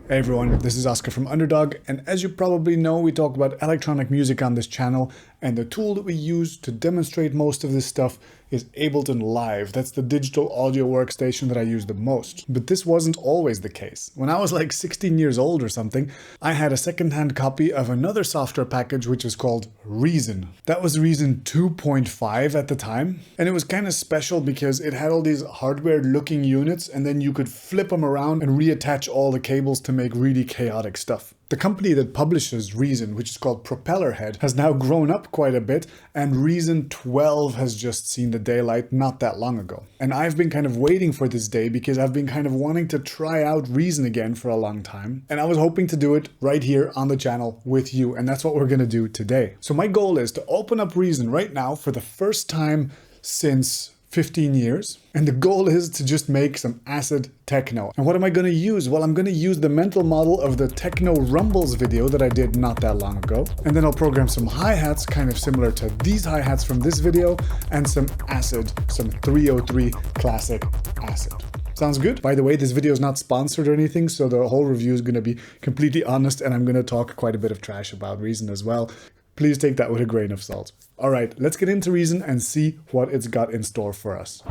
Hey everyone, this is Oscar from Underdog, and as you probably know, we talk about electronic music on this channel, and the tool that we use to demonstrate most of this stuff is Ableton Live. That's the digital audio workstation that I use the most. But this wasn't always the case. When I was like 16 years old or something, I had a secondhand copy of another software package which was called Reason. That was Reason 2.5 at the time, and it was kind of special because it had all these hardware-looking units, and then you could flip them around and reattach all the cables to make really chaotic stuff. The company that publishes Reason, which is called Propellerhead, has now grown up quite a bit, and Reason 12 has just seen the daylight not that long ago. And I've been kind of waiting for this day because I've been kind of wanting to try out Reason again for a long time, and I was hoping to do it right here on the channel with you, and that's what we're gonna do today. So my goal is to open up Reason right now for the first time since 15 years. And the goal is to just make some acid techno. And what am I going to use? Well, I'm going to use the mental model of the techno rumbles video that I did not that long ago. And then I'll program some hi-hats kind of similar to these hi-hats from this video and some acid, some 303 classic acid. Sounds good? By the way, this video is not sponsored or anything, so the whole review is going to be completely honest, and I'm going to talk quite a bit of trash about Reason as well. Please take that with a grain of salt. All right, let's get into Reason and see what it's got in store for us.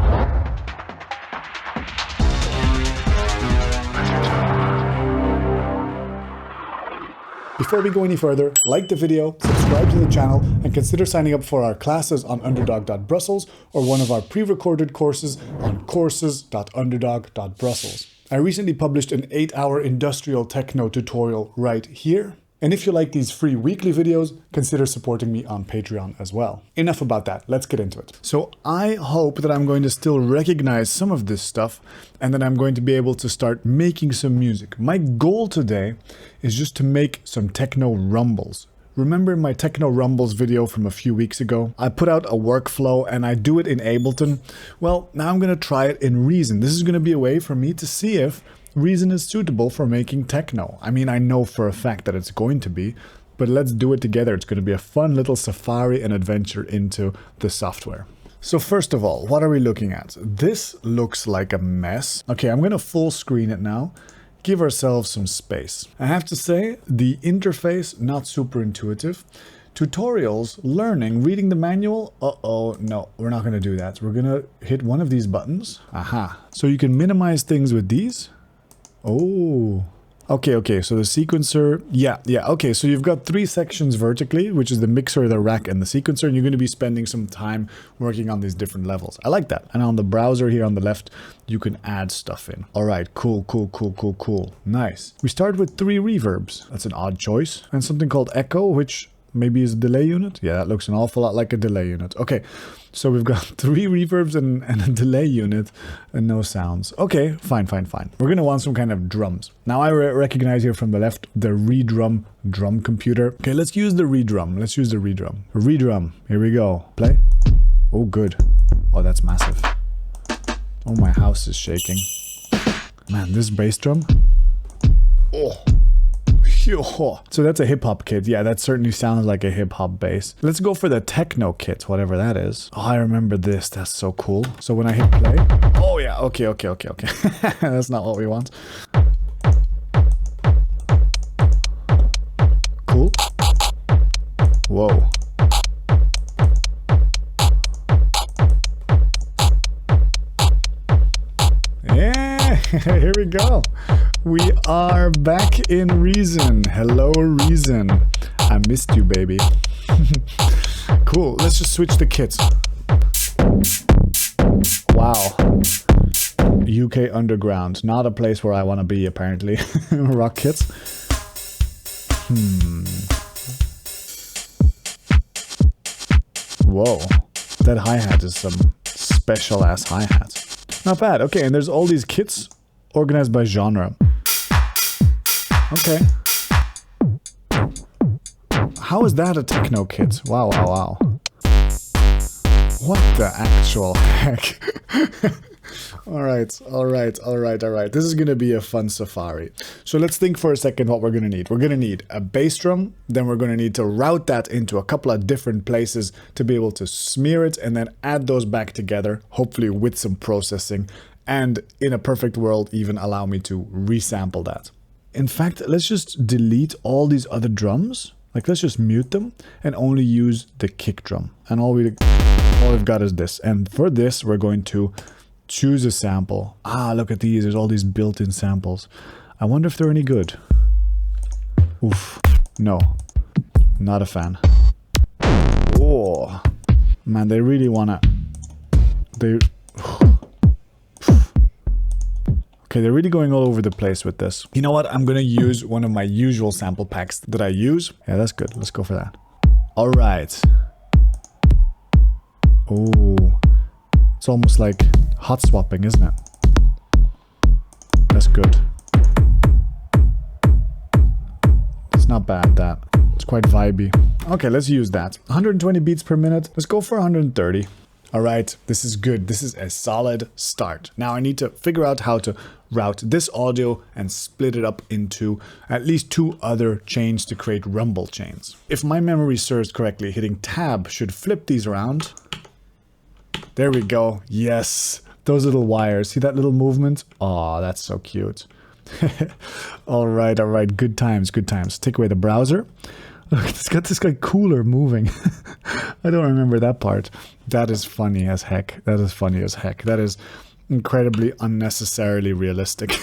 Before we go any further, like the video, subscribe to the channel, and consider signing up for our classes on underdog.brussels or one of our pre-recorded courses on courses.underdog.brussels. I recently published an 8-hour industrial techno tutorial right here. And if you like these free weekly videos, consider supporting me on Patreon as well. Enough about that, let's get into it. So I hope that I'm going to still recognize some of this stuff and that I'm going to be able to start making some music. My goal today is just to make some techno rumbles. Remember my techno rumbles video from a few weeks ago? I put out a workflow and I do it in Ableton. Well, now I'm gonna try it in Reason. This is gonna be a way for me to see if Reason is suitable for making techno. I mean, I know for a fact that it's going to be, but let's do it together. It's going to be a fun little safari and adventure into the software. So first of all, what are we looking at? This looks like a mess. Okay, I'm going to full screen it now. Give ourselves some space. I have to say, the interface, not super intuitive. Tutorials, learning, reading the manual. Uh-oh, no, we're not going to do that. We're going to hit one of these buttons. Aha. So you can minimize things with these. Oh, okay, so the sequencer, yeah, okay, so you've got 3 sections vertically, which is the mixer, the rack, and the sequencer, and you're going to be spending some time working on these different levels. I like that. And on the browser here on the left, you can add stuff in. All right, cool. Nice. We start with 3 reverbs. That's an odd choice. And something called echo, which maybe is a delay unit. Yeah, that looks an awful lot like a delay unit. Okay, so we've got 3 reverbs and a delay unit and no sounds. Okay, fine. We're gonna want some kind of drums. Now I recognize here from the left the redrum drum computer. Okay, let's use the redrum. Redrum, here we go. Play. Oh, good. Oh, that's massive. Oh, my house is shaking. Man, this bass drum. Oh. So that's a hip-hop kit. Yeah, that certainly sounds like a hip-hop bass. Let's go for the techno kit, whatever that is. Oh, I remember this. That's so cool. So when I hit play... Oh, yeah. Okay. That's not what we want. Cool. Whoa. Yeah, here we go. We are back in Reason. Hello, Reason. I missed you, baby. Cool. Let's just switch the kits. Wow. UK Underground. Not a place where I want to be, apparently. Rock kits. Whoa. That hi-hat is some special-ass hi-hat. Not bad. Okay, and there's all these kits organized by genre. Okay. How is that a techno kit? Wow. What the actual heck? Alright. This is gonna be a fun safari. So let's think for a second what we're gonna need. We're gonna need a bass drum, then we're gonna need to route that into a couple of different places to be able to smear it and then add those back together, hopefully with some processing, and in a perfect world even allow me to resample that. In fact, let's just delete all these other drums. Like, let's just mute them and only use the kick drum. And all we've got is this. And for this, we're going to choose a sample. Ah, look at these. There's all these built-in samples. I wonder if they're any good. Oof. No. Not a fan. Oh. Man, they really wanna... Okay, they're really going all over the place with this. You know what? I'm gonna use one of my usual sample packs that I use. Yeah, that's good. Let's go for that. All right. Oh, it's almost like hot swapping, isn't it? That's good. It's not bad, that. It's quite vibey. Okay, let's use that. 120 beats per minute. Let's go for 130. All right, this is good. This is a solid start. Now I need to figure out how to route this audio and split it up into at least 2 other chains to create rumble chains. If my memory serves correctly, hitting tab should flip these around. There we go. Yes, those little wires. See that little movement? Oh, that's so cute. All right, good times, good times. Take away the browser. Look, it's got this guy cooler moving. I don't remember that part. That is funny as heck. That is funny as heck. That is incredibly unnecessarily realistic.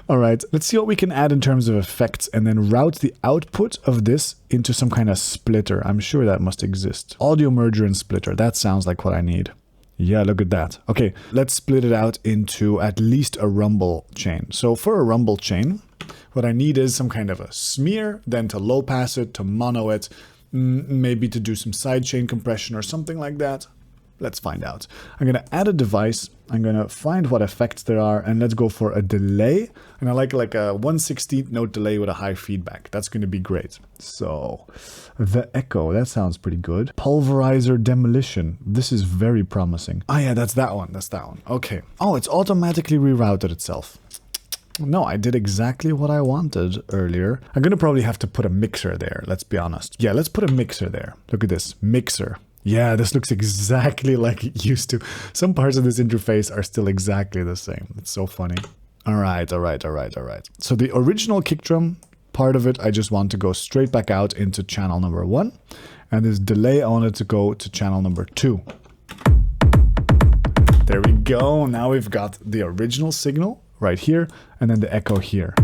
All right, let's see what we can add in terms of effects and then route the output of this into some kind of splitter. I'm sure that must exist. Audio merger and splitter. That sounds like what I need. Yeah, look at that. Okay, let's split it out into at least a rumble chain. So for a rumble chain, what I need is some kind of a smear, then to low pass it, to mono it, maybe to do some sidechain compression or something like that. Let's find out. I'm going to add a device. I'm going to find what effects there are, and let's go for a delay. And I like a 1/16 note delay with a high feedback. That's going to be great. So the echo, that sounds pretty good. Pulverizer demolition. This is very promising. Ah, yeah, that's that one. That's that one. Okay. Oh, it's automatically rerouted itself. No, I did exactly what I wanted earlier. I'm going to probably have to put a mixer there. Let's be honest. Yeah, let's put a mixer there. Look at this. Mixer. Yeah, this looks exactly like it used to. Some parts of this interface are still exactly the same. It's so funny. All right. So the original kick drum part of it, I just want to go straight back out into channel number 1. And this delay, I want it to go to channel number 2. There we go. Now we've got the original signal right here, and then the echo here.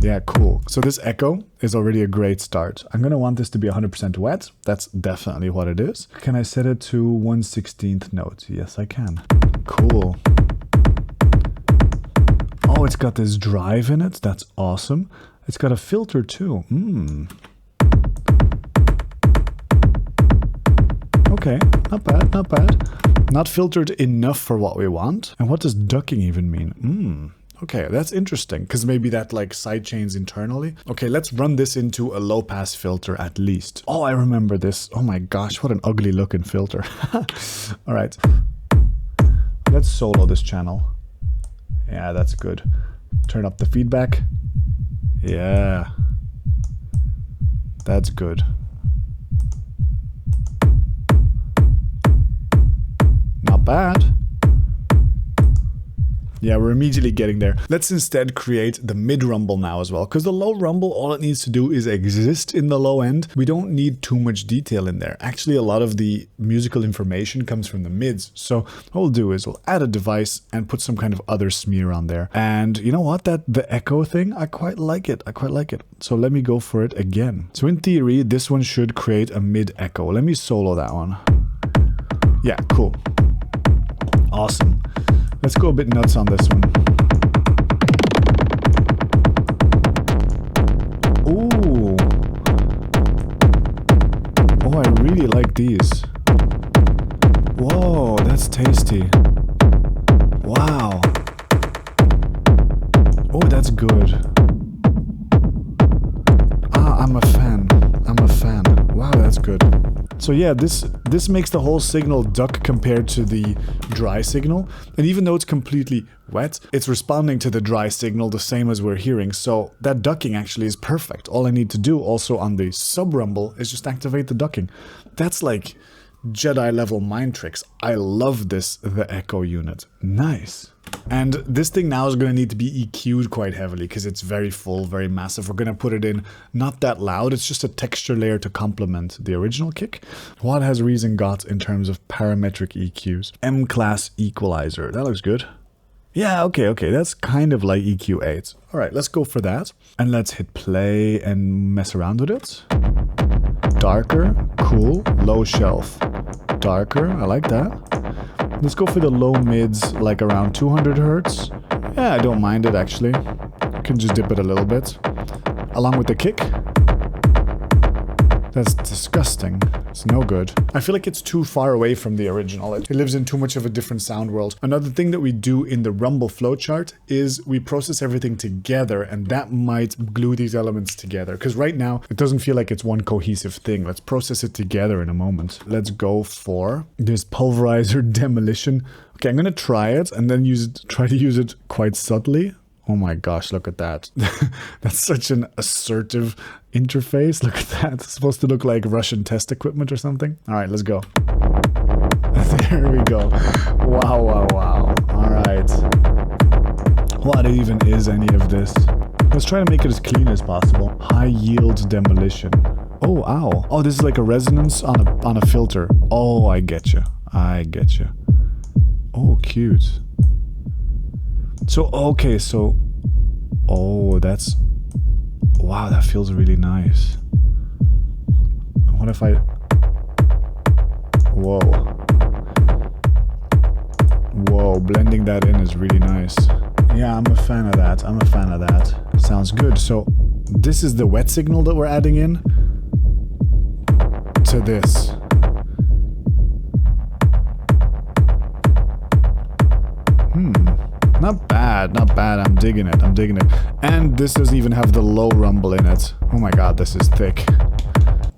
Yeah, cool. So this echo is already a great start. I'm going to want this to be 100% wet. That's definitely what it is. Can I set it to 1/16th note? Yes, I can. Cool. Oh, it's got this drive in it. That's awesome. It's got a filter too. Okay, not bad, not bad. Not filtered enough for what we want. And what does ducking even mean? Okay, that's interesting, because maybe that like sidechains internally. Okay, let's run this into a low pass filter at least. Oh, I remember this. Oh my gosh, what an ugly looking filter. All right, let's solo this channel. Yeah, that's good. Turn up the feedback. Yeah, that's good. Not bad. Yeah, we're immediately getting there. Let's instead create the mid rumble now as well, because the low rumble, all it needs to do is exist in the low end. We don't need too much detail in there. Actually, a lot of the musical information comes from the mids. So what we'll do is we'll add a device and put some kind of other smear on there. And you know what? The echo thing, I quite like it. I quite like it. So let me go for it again. So in theory, this one should create a mid echo. Let me solo that one. Yeah, cool. Awesome. Let's go a bit nuts on this one. Ooh. Oh, I really like these. Whoa, that's tasty. Wow. Oh, that's good. Ah, I'm a fan. I'm a fan. Wow, that's good. So yeah, this makes the whole signal duck compared to the dry signal. And even though it's completely wet, it's responding to the dry signal the same as we're hearing. So that ducking actually is perfect. All I need to do also on the sub rumble is just activate the ducking. That's like Jedi level mind tricks. I love this, the echo unit. Nice. And this thing now is going to need to be EQ'd quite heavily because it's very full, very massive. We're going to put it in not that loud. It's just a texture layer to complement the original kick. What has Reason got in terms of parametric EQs? M-class equalizer. That looks good. Yeah, okay. That's kind of like EQ8. All right, let's go for that. And let's hit play and mess around with it. Darker, cool, low shelf. Darker, I like that. Let's go for the low mids, like around 200 hertz. Yeah, I don't mind it actually. You can just dip it a little bit. Along with the kick. That's disgusting. It's no good. I feel like it's too far away from the original. It lives in too much of a different sound world. Another thing that we do in the Rumble flowchart is we process everything together, and that might glue these elements together. Because right now, it doesn't feel like it's one cohesive thing. Let's process it together in a moment. Let's go for this pulverizer demolition. Okay, I'm gonna try it and then try to use it quite subtly. Oh my gosh, look at that. That's such an assertive interface. Look at that. It's supposed to look like Russian test equipment or something. All right, let's go. There we go. Wow. All right. What even is any of this? Let's try to make it as clean as possible. High yield demolition. Oh, ow. Oh, this is like a resonance on a filter. Oh, I get you. Oh, cute. So, okay, so... Oh, that's... Wow, that feels really nice. What if I... Whoa. Whoa, blending that in is really nice. Yeah, I'm a fan of that. Sounds good. So, this is the wet signal that we're adding in to this. Not bad. I'm digging it. And this doesn't even have the low rumble in it. Oh my god, this is thick.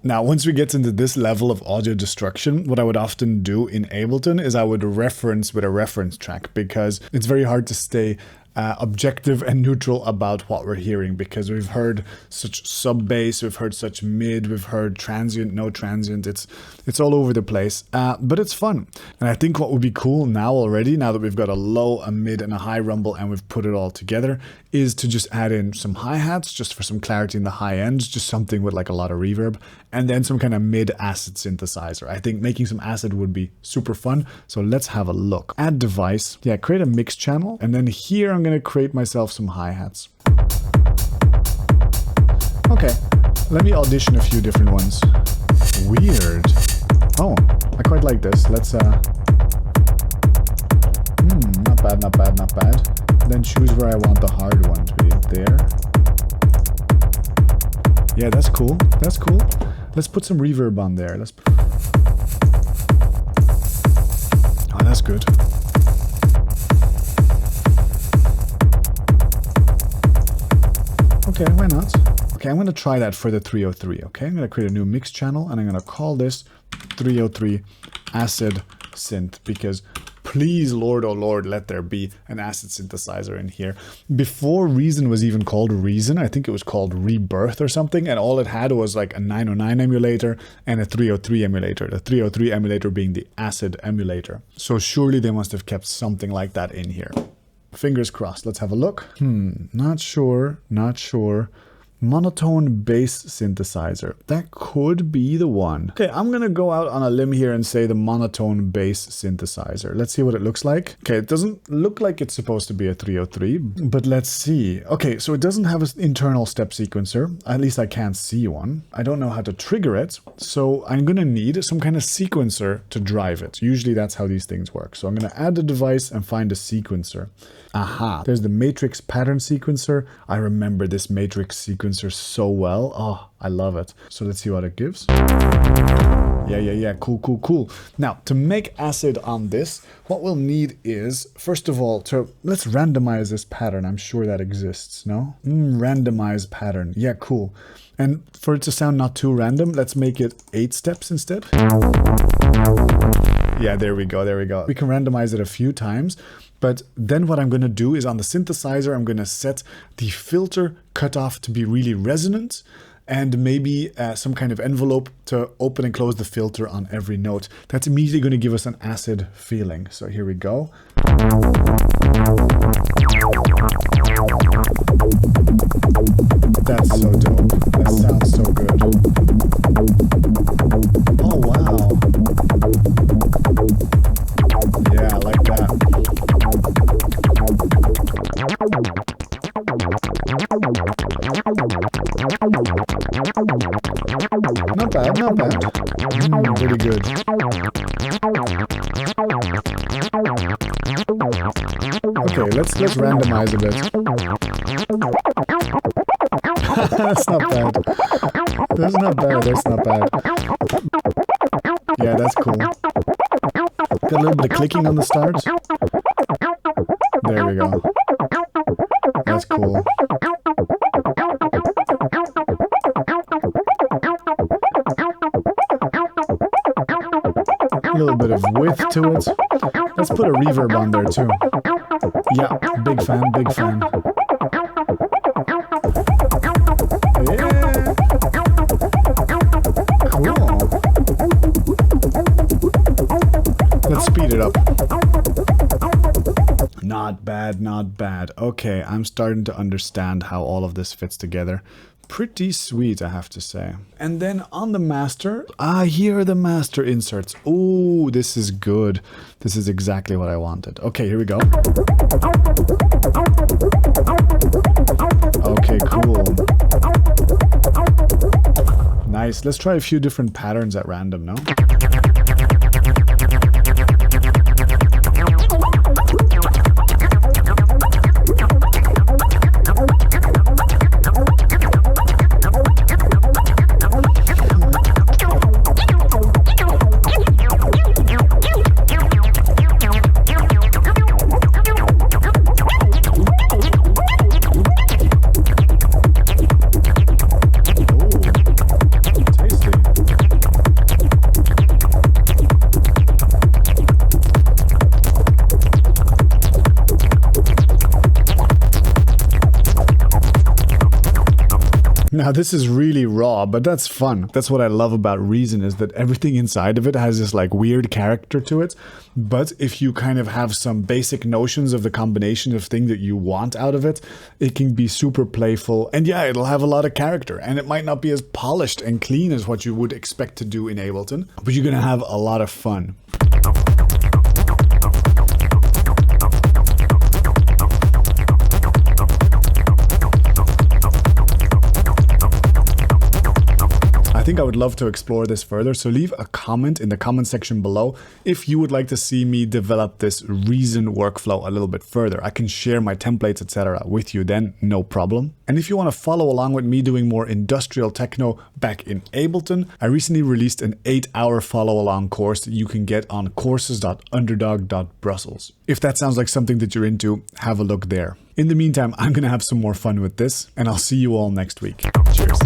Now, once we get into this level of audio destruction, what I would often do in Ableton is I would reference with a reference track, because it's very hard to stay objective and neutral about what we're hearing, because we've heard such sub bass, we've heard such mid, we've heard transient, no transient. It's all over the place, but it's fun. And I think what would be cool now already, now that we've got a low, a mid, and a high rumble, and we've put it all together, is to just add in some hi-hats just for some clarity in the high end, just something with like a lot of reverb, and then some kind of mid acid synthesizer. I think making some acid would be super fun. So let's have a look. Add device. Yeah, create a mix channel, and then here I'm going to create myself some hi-hats. Okay, let me audition a few different ones. Weird. Oh, I quite like this. Let's not bad. Then choose where I want the hard one to be. There. Yeah, that's cool. Let's put some reverb on there. Oh, that's good. Okay, why not? Okay, I'm going to try that for the 303, okay? I'm going to create a new mix channel, and I'm going to call this 303 Acid Synth, because please, Lord, oh Lord, let there be an acid synthesizer in here. Before Reason was even called Reason, I think it was called Rebirth or something, and all it had was like a 909 emulator and a 303 emulator, the 303 emulator being the acid emulator. So surely they must have kept something like that in here. Fingers crossed. Let's have a look. Not sure. Monotone bass synthesizer. That could be the one. Okay, I'm gonna go out on a limb here and say the monotone bass synthesizer. Let's see what it looks like. Okay, it doesn't look like it's supposed to be a 303, but let's see. Okay, so it doesn't have an internal step sequencer. At least I can't see one. I don't know how to trigger it, so I'm gonna need some kind of sequencer to drive it. Usually that's how these things work. So I'm gonna add the device and find a sequencer. Aha, there's the matrix pattern sequencer. I remember this matrix sequencer so well. Oh, I love it. So let's see what it gives. Yeah. Cool. Now, to make acid on this, what we'll need is, first of all, let's randomize this pattern. I'm sure that exists, no? Randomize pattern. Yeah, cool. And for it to sound not too random, let's make it 8 steps instead. Yeah, there we go. We can randomize it a few times. But then what I'm going to do is on the synthesizer, I'm going to set the filter cutoff to be really resonant. and maybe some kind of envelope to open and close the filter on every note. That's immediately going to give us an acid feeling. So here we go. That's so dope. That sounds so good. Oh, wow. Yeah, I like that. Not bad, not bad. Pretty good. Okay, let's randomize a bit. That's not bad. That's not bad, that's not bad. Yeah, that's cool. Got a little bit of clicking on the start. There we go. That's cool. A little bit of width to it. Let's put a reverb on there too. Yeah, big fan, big fan. Yeah. Cool. Let's speed it up. Not bad, not bad. Okay, I'm starting to understand how all of this fits together. Pretty sweet, I have to say. And then on the master, here are the master inserts. Oh, this is good. This is exactly what I wanted. Okay, here we go. Okay, cool. Nice. Let's try a few different patterns at random, no? Now this is really raw, but that's fun. That's what I love about Reason, is that everything inside of it has this like weird character to it. But if you kind of have some basic notions of the combination of thing that you want out of it, it can be super playful. And yeah, it'll have a lot of character, and it might not be as polished and clean as what you would expect to do in Ableton, but you're gonna have a lot of fun. I think I would love to explore this further, so leave a comment in the comment section below if you would like to see me develop this Reason workflow a little bit further. I can share my templates, etc. with you then, no problem. And if you want to follow along with me doing more industrial techno back in Ableton, I recently released an 8-hour follow-along course that you can get on courses.underdog.brussels. If that sounds like something that you're into, have a look there. In the meantime, I'm going to have some more fun with this, and I'll see you all next week. Cheers.